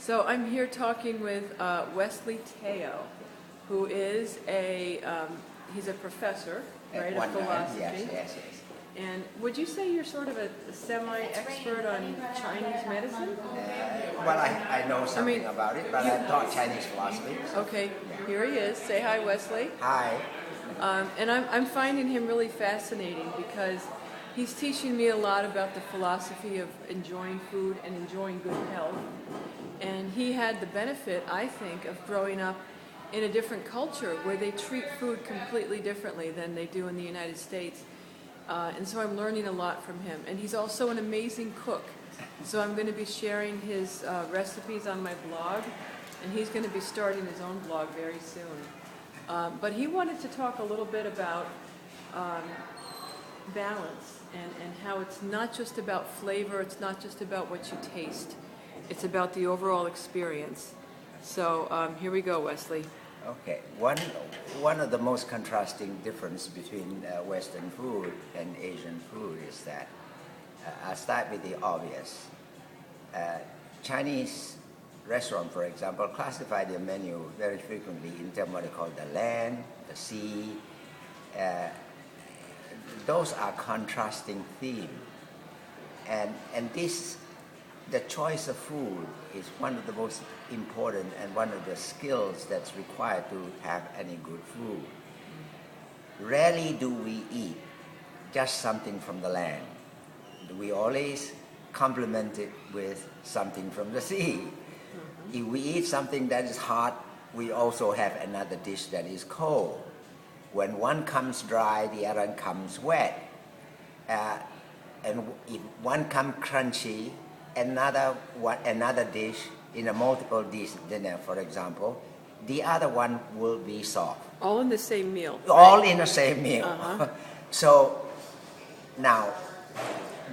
So I'm here talking with Wesley Teo, who is he's a professor, right, of philosophy. Yes. And would you say you're sort of a semi-expert on Chinese medicine? Well, I know something about it, but I taught Chinese philosophy. So. Okay, here he is. Say hi, Wesley. Hi. And I'm finding him really fascinating because he's teaching me a lot about the philosophy of enjoying food and enjoying good health. And he had the benefit, I think, of growing up in a different culture where they treat food completely differently than they do in the United States. And so I'm learning a lot from him. And he's also an amazing cook. So I'm going to be sharing his recipes on my blog. And he's going to be starting his own blog very soon. But he wanted to talk a little bit about balance and how it's not just about flavor, it's not just about what you taste. It's about the overall experience. So here we go, Wesley. Okay. One of the most contrasting difference between Western food and Asian food is that I'll start with the obvious. Chinese restaurant, for example, classify their menu very frequently in terms of what they call the land, the sea. Those are contrasting themes, and this. The choice of food is one of the most important and one of the skills that's required to have any good food. Rarely do we eat just something from the land. We always complement it with something from the sea. If we eat something that is hot, we also have another dish that is cold. When one comes dry, the other comes wet. And if one comes crunchy, another dish in a multiple dish dinner, for example, the other one will be soft. All in the same meal. All in the same meal. Uh-huh. So now,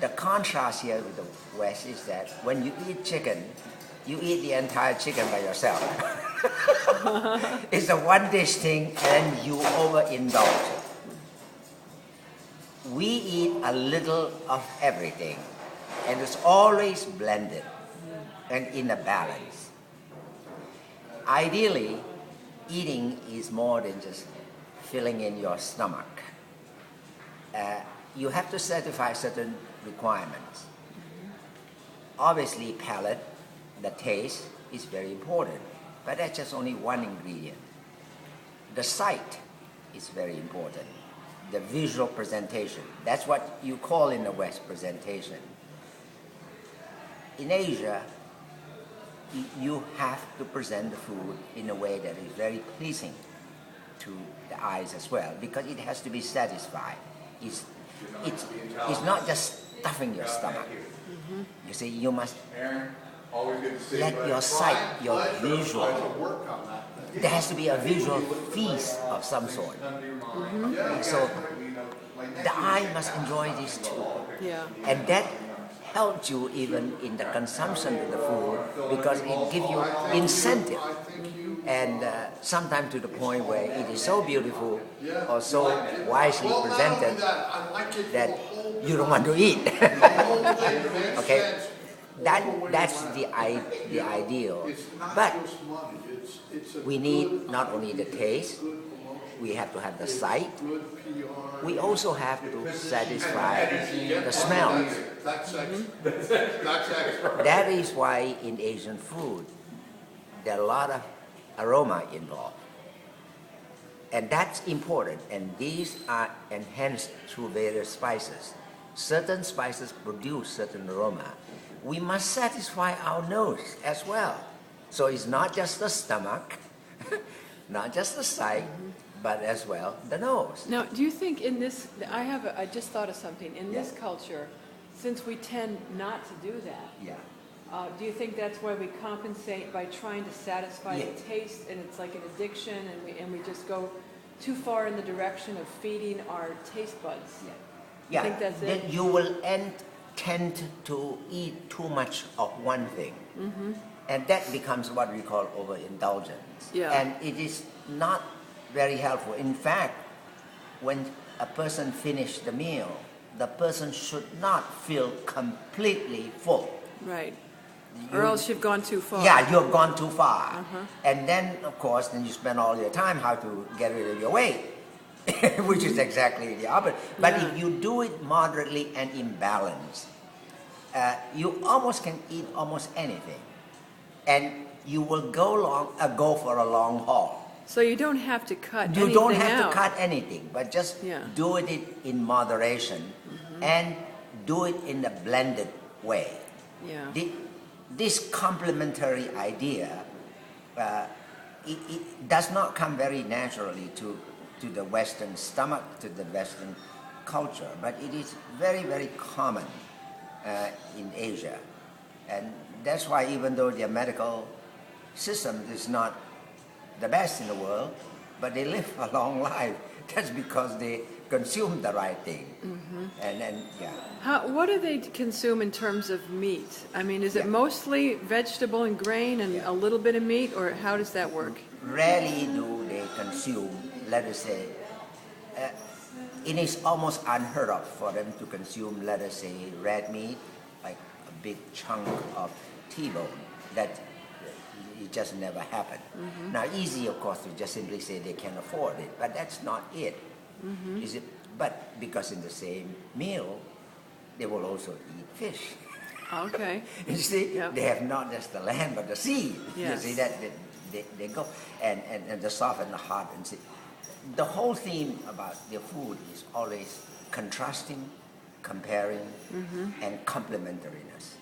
the contrast here with the West is that when you eat chicken, you eat the entire chicken by yourself. It's a one dish thing and you overindulge. We eat a little of everything. And it's always blended and in a balance. Ideally, eating is more than just filling in your stomach. You have to satisfy certain requirements. Obviously, palate, the taste is very important, but that's just only one ingredient. The sight is very important. The visual presentation, that's what you call in the West presentation. In Asia, you have to present the food in a way that is very pleasing to the eyes as well, because it has to be satisfied. It's not just stuffing your stomach. You see, you must let your sight, your visual, there has to be a visual feast of some sort. So the eye must enjoy this too. Yeah. And that helps you even in the consumption of the food because it gives you incentive. And sometimes to the point where it is so beautiful or so wisely presented that you don't want to eat. Okay, that's the ideal. But we need not only the taste, we have to have the sight. We also have to satisfy the smell. That is why in Asian food, there are a lot of aroma involved. And that's important. And these are enhanced through various spices. Certain spices produce certain aroma. We must satisfy our nose as well. So it's not just the stomach, not just the sight, but as well the nose. Now, do you think in this, I just thought of something, in this culture, since we tend not to do that, do you think that's why we compensate by trying to satisfy the taste, and it's like an addiction, and we just go too far in the direction of feeding our taste buds? You think that's it? Then you will tend to eat too much of one thing. And that becomes what we call overindulgence. And it is not very helpful. In fact, when a person finishes the meal, the person should not feel completely full. Right. Or else you've gone too far. Yeah, you've gone too far. And then, of course, then you spend all your time how to get rid of your weight, which is exactly the opposite. But if you do it moderately and in balance, you almost can eat almost anything. And you will go for a long haul. So you don't have to cut anything out. You don't have to cut anything, but just do it in moderation and do it in a blended way. Yeah. This complementary idea, it does not come very naturally to the Western stomach, to the Western culture, but it is very, very common in Asia. And that's why even though their medical system is not the best in the world, but they live a long life. That's because they consume the right thing. And then, What do they consume in terms of meat? I mean, is it mostly vegetable and grain and a little bit of meat, or how does that work? Rarely do they consume, let us say, it is almost unheard of for them to consume, let us say, red meat, like a big chunk of T-bone. That it just never happened. Now, easy, of course, to just simply say they can't afford it, but that's not it. Is it? But because in the same meal, they will also eat fish. Okay. You see, they have not just the land, but the sea. Yes. You see that they go and the soft and the hot and see. The whole theme about their food is always contrasting, comparing, and complementariness.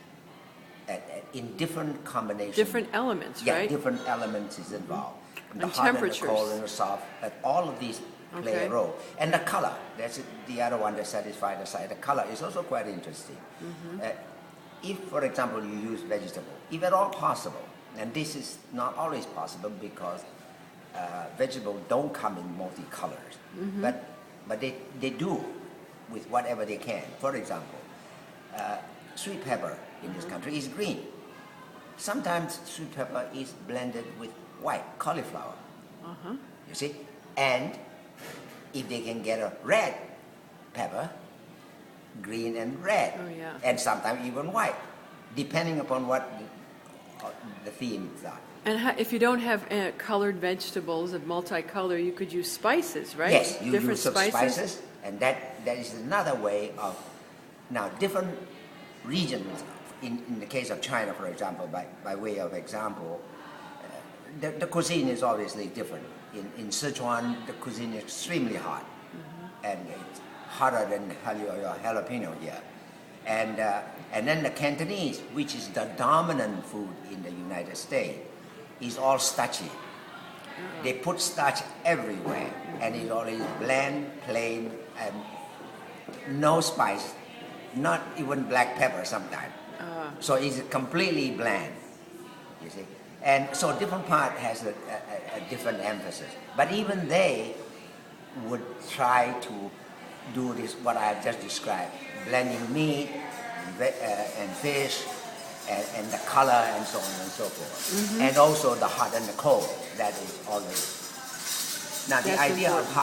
In different combinations. Different elements, right? Yeah, different elements is involved. The And hot and the temperatures. cold and the soft, but all of these play a role. And the color, that's the other one that satisfies the sight. The color is also quite interesting. If, for example, you use vegetable, if at all possible, and this is not always possible because vegetables don't come in multicolors, but they do with whatever they can. For example, sweet pepper in this country is green. Sometimes sweet pepper is blended with white cauliflower. You see, and if they can get a red pepper, green and red, and sometimes even white, depending upon what the themes are. And if you don't have colored vegetables of multicolor, you could use spices, right? Yes, you different use some spices, and that is another way of. Now, different regions, in the case of China, for example, by way of example, the cuisine is obviously different. In Sichuan, the cuisine is extremely hot, and it's hotter than your jalapeno here. And then the Cantonese, which is the dominant food in the United States, is all starchy. They put starch everywhere, and it's always bland, plain, and no spice, not even black pepper sometimes. So it's completely bland, you see. And so different part has a different emphasis. But even they would try to do this, what I have just described, blending meat and fish and the color and so on and so forth. And also the hot and the cold, that is always. Now the That's idea important. of hot